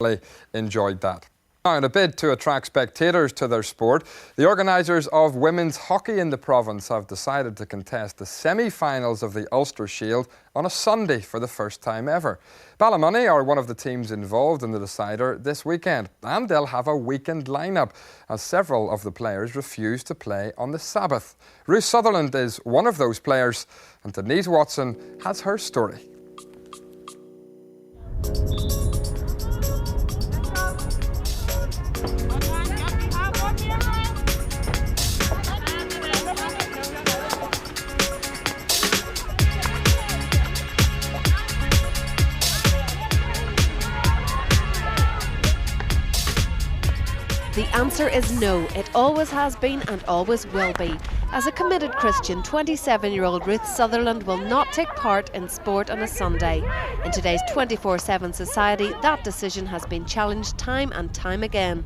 really enjoyed that. Now, in a bid to attract spectators to their sport, the organisers of women's hockey in the province have decided to contest the semi-finals of the Ulster Shield on a Sunday for the first time ever. Ballymoney are one of the teams involved in the decider this weekend, and they'll have a weekend lineup as several of the players refuse to play on the Sabbath. Ruth Sutherland is one of those players, and Denise Watson has her story. The answer is no. It always has been and always will be. As a committed Christian, 27-year-old Ruth Sutherland will not take part in sport on a Sunday. In today's 24/7 society, that decision has been challenged time and time again.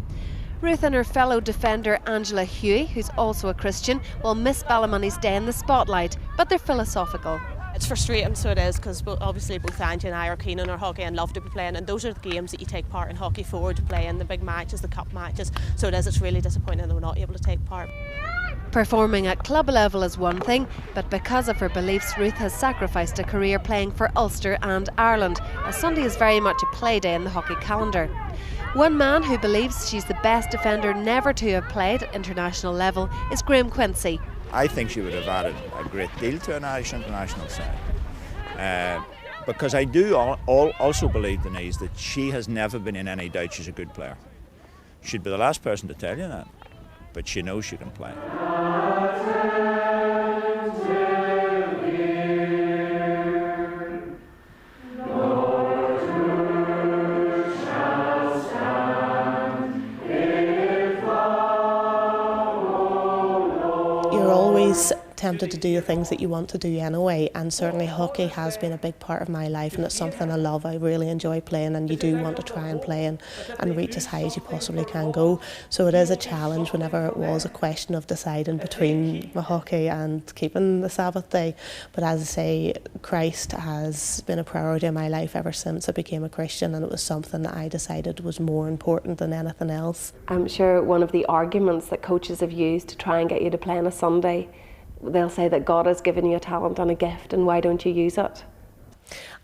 Ruth and her fellow defender Angela Huey, who's also a Christian, will miss Ballymoney's day in the spotlight, but they're philosophical. It's frustrating, so it is, because obviously both Angie and I are keen on our hockey and love to be playing, and those are the games that you take part in hockey for, to play in the big matches, the cup matches, so it is, it's really disappointing that we're not able to take part. Performing at club level is one thing, but because of her beliefs, Ruth has sacrificed a career playing for Ulster and Ireland, as Sunday is very much a play day in the hockey calendar. One man who believes she's the best defender never to have played at international level is Graham Quincy. I think she would have added a great deal to an Irish international side. Because I do also believe, Denise, that she has never been in any doubt she's a good player. She'd be the last person to tell you that, but she knows she can play. You're always tempted to do the things that you want to do anyway, and certainly hockey has been a big part of my life, and it's something I love. I really enjoy playing, and you do want to try and play and reach as high as you possibly can go. So it is a challenge whenever it was a question of deciding between my hockey and keeping the Sabbath day. But as I say, Christ has been a priority in my life ever since I became a Christian, and it was something that I decided was more important than anything else. I'm sure one of the arguments that coaches have used to try and get you to play on a Sunday, they'll say that God has given you a talent and a gift, and why don't you use it?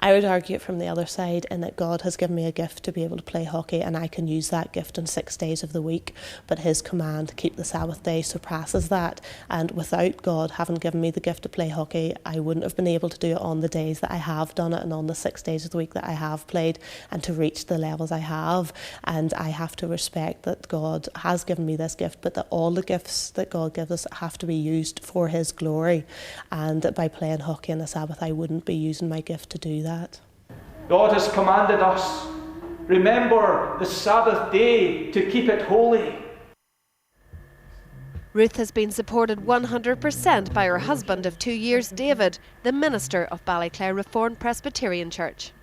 I would argue it from the other side, in that God has given me a gift to be able to play hockey, and I can use that gift on 6 days of the week, but his command to keep the Sabbath day surpasses that, and without God having given me the gift to play hockey, I wouldn't have been able to do it on the days that I have done it and on the 6 days of the week that I have played, and to reach the levels I have. And I have to respect that God has given me this gift, but that all the gifts that God gives us have to be used for his glory, and by playing hockey on the Sabbath I wouldn't be using my gift to do that. God has commanded us, remember the Sabbath day to keep it holy. Ruth has been supported 100% by her husband of 2 years, David, the minister of Ballyclare Reformed Presbyterian Church.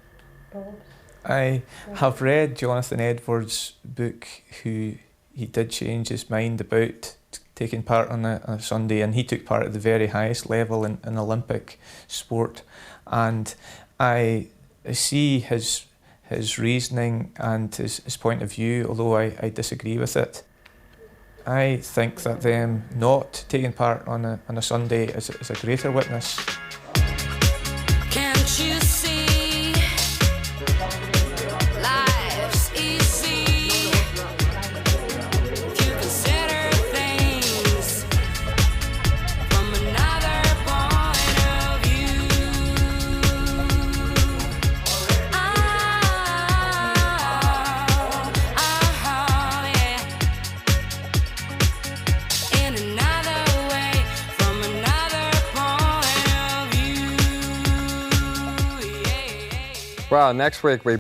I have read Jonathan Edwards' book, he did change his mind about taking part on a Sunday, and he took part at the very highest level in Olympic sport. And I see his reasoning and his point of view, although I disagree with it. I think that them not taking part on a Sunday is a greater witness. Can't you see? Life's easy. You consider things from another point of view. Yeah. In another way, from another point of view. Well, next week we